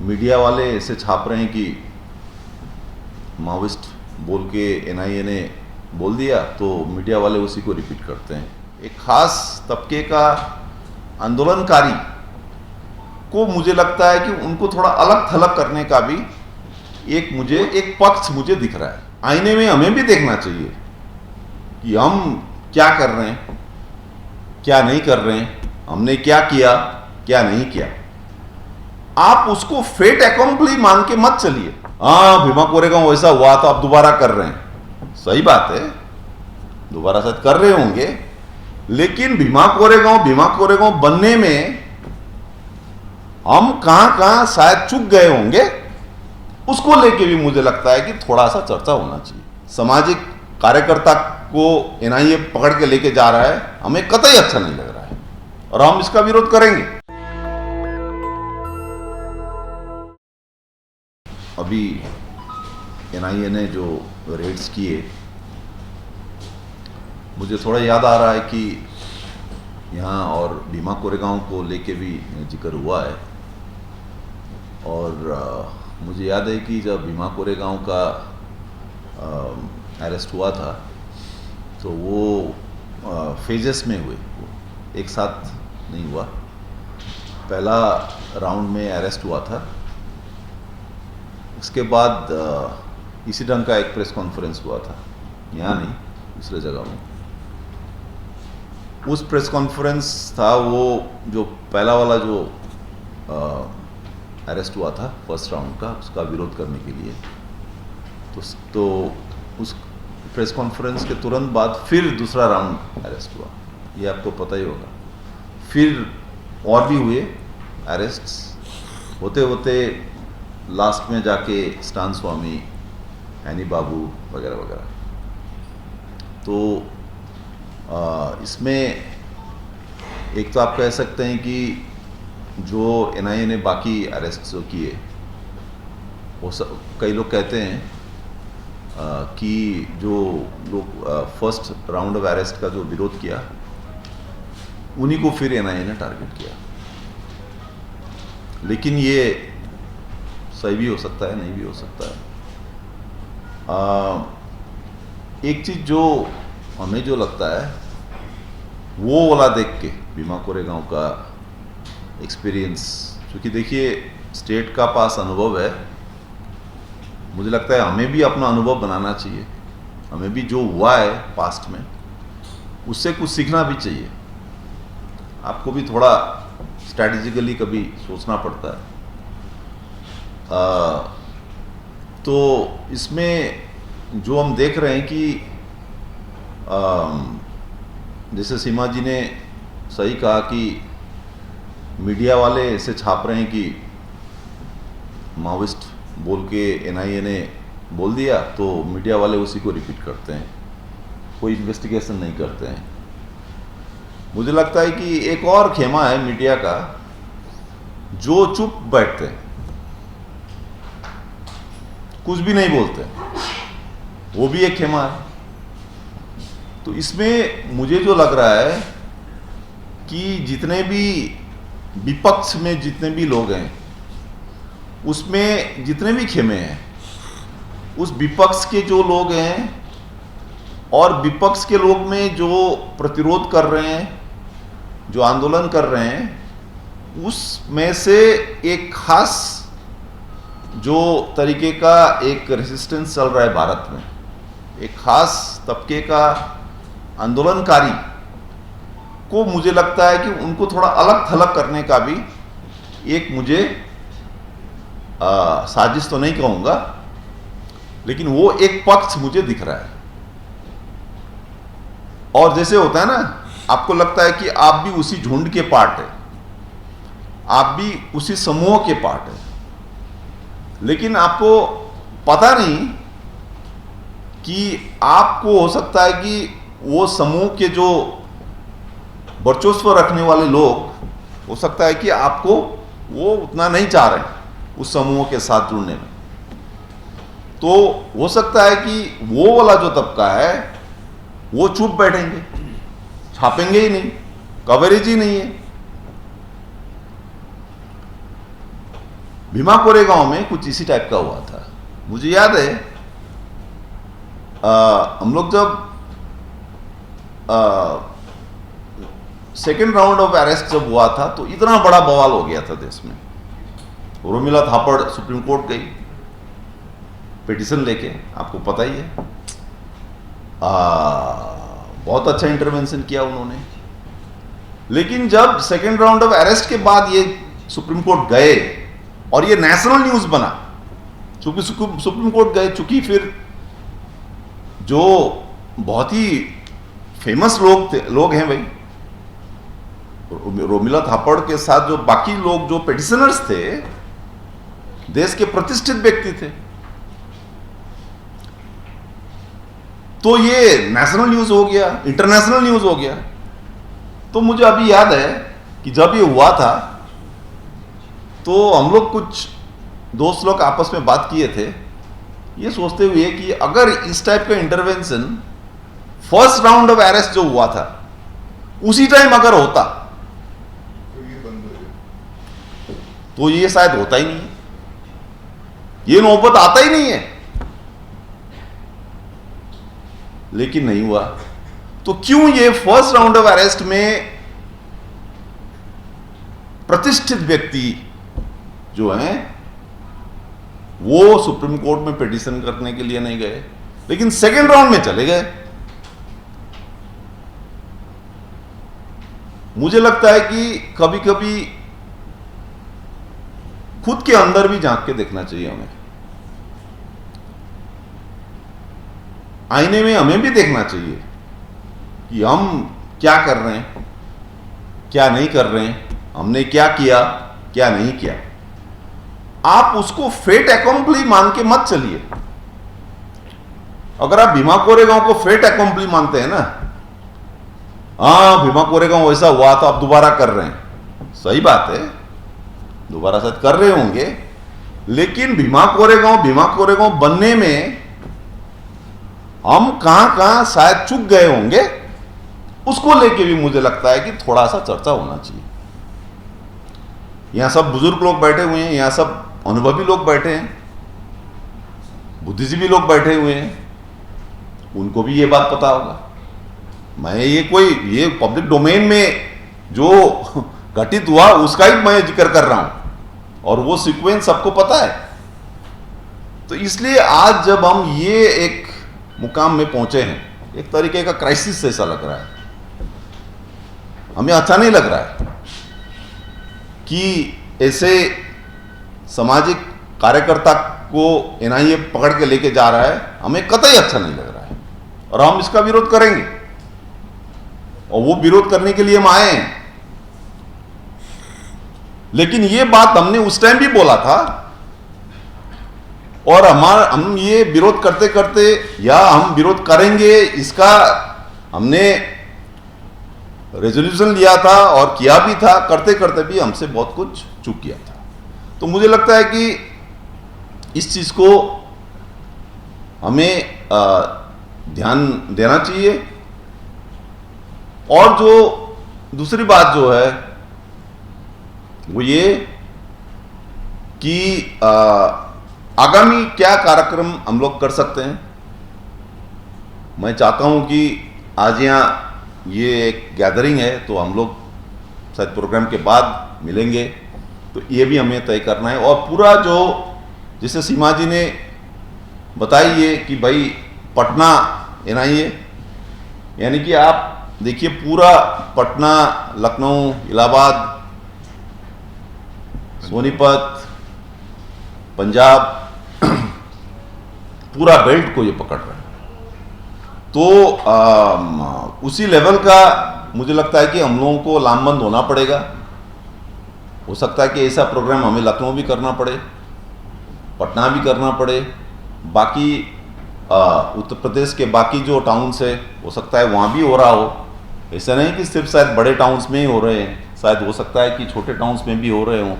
Media वाले ऐसे छाप रहे हैं कि माओइस्ट बोल के एनआईए ने बोल दिया तो मीडिया वाले उसी को रिपीट करते हैं। एक खास तबके का आंदोलनकारी को मुझे लगता है कि उनको थोड़ा अलग थलग करने का भी एक पक्ष मुझे दिख रहा है। आईने में हमें भी देखना चाहिए कि हम क्या कर रहे हैं, क्या नहीं कर रहे हैं, हमने क्या किया, क्या नहीं किया। आप उसको फेट अकॉम्प्ली मान के मत चलिए। हाँ, भीमा कोरेगांव वैसा हुआ तो आप दोबारा कर रहे हैं, सही बात है, दोबारा शायद कर रहे होंगे, लेकिन भीमा कोरेगांव बनने में हम कहां शायद चूक गए होंगे, उसको लेके भी मुझे लगता है कि थोड़ा सा चर्चा होना चाहिए। सामाजिक कार्यकर्ता को एनआईए पकड़ के लेके जा रहा है, हमें कतई अच्छा नहीं लग रहा है और हम इसका विरोध करेंगे। अभी एनआईए ने जो रेड्स किए, मुझे थोड़ा याद आ रहा है कि यहाँ और भीमा कोरेगांव को लेके भी जिक्र हुआ है। और मुझे याद है कि जब भीमा कोरेगांव का अरेस्ट हुआ था तो वो फेजेस में हुए, एक साथ नहीं हुआ। पहला राउंड में अरेस्ट हुआ था, इसके बाद इसी ढंग का एक प्रेस कॉन्फ्रेंस हुआ था, यहाँ नहीं, दूसरे जगह में। उस प्रेस कॉन्फ्रेंस था वो जो पहला वाला जो अरेस्ट हुआ था फर्स्ट राउंड का, उसका विरोध करने के लिए। तो उस प्रेस कॉन्फ्रेंस के तुरंत बाद फिर दूसरा राउंड अरेस्ट हुआ, ये आपको पता ही होगा। फिर और भी हुए अरेस्ट्स, होते होते लास्ट में जाके स्टान स्वामी, हैनी बाबू वगैरह वगैरह। तो इसमें एक तो आप कह सकते हैं कि जो एनआईए ने बाकी अरेस्ट जो किए, वो कई लोग कहते हैं कि जो लोग फर्स्ट राउंड ऑफ अरेस्ट का जो विरोध किया, उन्हीं को फिर एनआईए ने टारगेट किया। लेकिन ये सही भी हो सकता है, नहीं भी हो सकता है। एक चीज़ जो हमें जो लगता है वो वाला देख के, भीमा कोरेगांव का एक्सपीरियंस, क्योंकि देखिए स्टेट का पास अनुभव है, मुझे लगता है हमें भी अपना अनुभव बनाना चाहिए। हमें भी जो हुआ है पास्ट में उससे कुछ सीखना भी चाहिए। आपको भी थोड़ा स्ट्रैटेजिकली कभी सोचना पड़ता है। तो इसमें जो हम देख रहे हैं कि जैसे सीमा जी ने सही कहा कि मीडिया वाले ऐसे छाप रहे हैं कि माओइस्ट बोल के एनआईए ने बोल दिया तो मीडिया वाले उसी को रिपीट करते हैं, कोई इन्वेस्टिगेशन नहीं करते हैं। मुझे लगता है कि एक और खेमा है मीडिया का, जो चुप बैठते हैं, कुछ भी नहीं बोलते, वो भी एक खेमा है। तो इसमें मुझे जो लग रहा है कि जितने भी विपक्ष में जितने भी लोग हैं, उसमें जितने भी खेमे हैं, उस विपक्ष के जो लोग हैं और विपक्ष के लोग में जो प्रतिरोध कर रहे हैं, जो आंदोलन कर रहे हैं, उसमें से एक खास जो तरीके का एक रेजिस्टेंस चल रहा है भारत में, एक खास तबके का आंदोलनकारी को मुझे लगता है कि उनको थोड़ा अलग थलग करने का भी एक मुझे साजिश तो नहीं कहूंगा, लेकिन वो एक पक्ष मुझे दिख रहा है। और जैसे होता है ना, आपको लगता है कि आप भी उसी झुंड के पार्ट है, आप भी उसी समूह के पार्ट है, लेकिन आपको पता नहीं कि आपको हो सकता है कि वो समूह के जो वर्चस्व रखने वाले लोग, हो सकता है कि आपको वो उतना नहीं चाह रहे उस समूह के साथ जुड़ने में। तो हो सकता है कि वो वाला जो तबका है वो चुप बैठेंगे, छापेंगे ही नहीं, कवरेज ही नहीं है। भीमा कोरेगांव में कुछ इसी टाइप का हुआ था। मुझे याद है हम लोग जब सेकेंड राउंड ऑफ अरेस्ट जब हुआ था तो इतना बड़ा बवाल हो गया था देश में। उर्मिला थापड़ सुप्रीम कोर्ट गई पिटीशन लेके, आपको पता ही है। बहुत अच्छा इंटरवेंशन किया उन्होंने। लेकिन जब सेकेंड राउंड ऑफ अरेस्ट के बाद ये सुप्रीम कोर्ट गए और ये नेशनल न्यूज बना, चूंकि सुप्रीम कोर्ट गए, चूंकि फिर जो बहुत ही फेमस लोग हैं भाई, रोमिला थापड़ के साथ जो बाकी लोग जो पिटिशनर्स थे, देश के प्रतिष्ठित व्यक्ति थे, तो ये नेशनल न्यूज हो गया, इंटरनेशनल न्यूज हो गया। तो मुझे अभी याद है कि जब ये हुआ था तो हम लोग कुछ दोस्त लोग आपस में बात किए थे, ये सोचते हुए कि अगर इस टाइप का intervention first round of arrest जो हुआ था उसी टाइम अगर होता तो ये शायद होता ही नहीं है, ये नौबत आता ही नहीं है। लेकिन नहीं हुआ। तो क्यों ये फर्स्ट राउंड ऑफ अरेस्ट में प्रतिष्ठित व्यक्ति जो हैं वो सुप्रीम कोर्ट में पिटीशन करने के लिए नहीं गए, लेकिन सेकेंड राउंड में चले गए? मुझे लगता है कि कभी कभी खुद के अंदर भी झांक के देखना चाहिए हमें। आईने में हमें भी देखना चाहिए कि हम क्या कर रहे हैं, क्या नहीं कर रहे हैं, हमने क्या किया, क्या नहीं किया। आप उसको फेट अकम्पली मान के मत चलिए। अगर आप भीमा कोरेगांव को फेट अकम्पली मानते हैं ना, भीमा कोरेगांव वैसा हुआ तो आप दोबारा कर रहे हैं, सही बात है, दोबारा शायद कर रहे होंगे। लेकिन भीमा कोरेगांव बनने में हम कहां शायद चूक गए होंगे, उसको लेके भी मुझे लगता है कि थोड़ा सा चर्चा होना चाहिए। यहां सब बुजुर्ग लोग बैठे हुए हैं, यहां सब अनुभवी लोग बैठे हैं, बुद्धिजीवी लोग बैठे हुए हैं, उनको भी ये बात पता होगा। मैं ये पब्लिक डोमेन में जो घटित हुआ उसका ही मैं जिक्र कर रहा हूं, और वो सीक्वेंस सबको पता है। तो इसलिए आज जब हम ये एक मुकाम में पहुंचे हैं, एक तरीके का क्राइसिस ऐसा लग रहा है, हमें अच्छा नहीं लग रहा है कि ऐसे सामाजिक कार्यकर्ता को एनआईए पकड़ के लेके जा रहा है, हमें कतई अच्छा नहीं लग रहा है और हम इसका विरोध करेंगे। और वो विरोध करने के लिए हम आए हैं। लेकिन ये बात हमने उस टाइम भी बोला था, और हम ये विरोध करते करते या हम विरोध करेंगे इसका हमने रेजोल्यूशन लिया था और किया भी था, करते करते भी हमसे बहुत कुछ चूक किया था। तो मुझे लगता है कि इस चीज को हमें ध्यान देना चाहिए। और जो दूसरी बात जो है वो ये कि आगामी क्या कार्यक्रम हम लोग कर सकते हैं। मैं चाहता हूं कि आज यहाँ ये एक गैदरिंग है, तो हम लोग शायद प्रोग्राम के बाद मिलेंगे, तो ये भी हमें तय करना है। और पूरा जो जैसे सीमा जी ने बताइए कि भाई पटना एनआईए, यानी कि आप देखिए पूरा पटना, लखनऊ, इलाहाबाद, सोनीपत, पंजाब, पूरा बेल्ट को ये पकड़ रहा है। तो उसी लेवल का मुझे लगता है कि हम लोगों को लामबंद होना पड़ेगा। हो सकता है कि ऐसा प्रोग्राम हमें लखनऊ भी करना पड़े, पटना भी करना पड़े, बाकी उत्तर प्रदेश के बाकी जो टाउन्स है हो सकता है वहाँ भी हो रहा हो। ऐसा नहीं कि सिर्फ शायद बड़े टाउन्स में ही हो रहे हैं, शायद हो सकता है कि छोटे टाउन्स में भी हो रहे हों।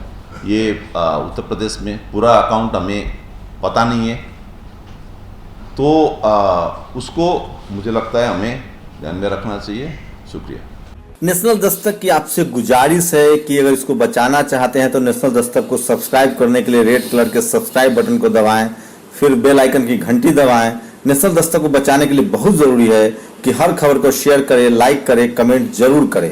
ये उत्तर प्रदेश में पूरा अकाउंट हमें पता नहीं है, तो उसको मुझे लगता है हमें ध्यान में रखना चाहिए। शुक्रिया। नेशनल दस्तक की आपसे गुजारिश है कि अगर इसको बचाना चाहते हैं तो नेशनल दस्तक को सब्सक्राइब करने के लिए रेड कलर के सब्सक्राइब बटन को दबाएं, फिर बेल आइकन की घंटी दबाएं। नेशनल दस्तक को बचाने के लिए बहुत ज़रूरी है कि हर खबर को शेयर करें, लाइक करें, कमेंट जरूर करें।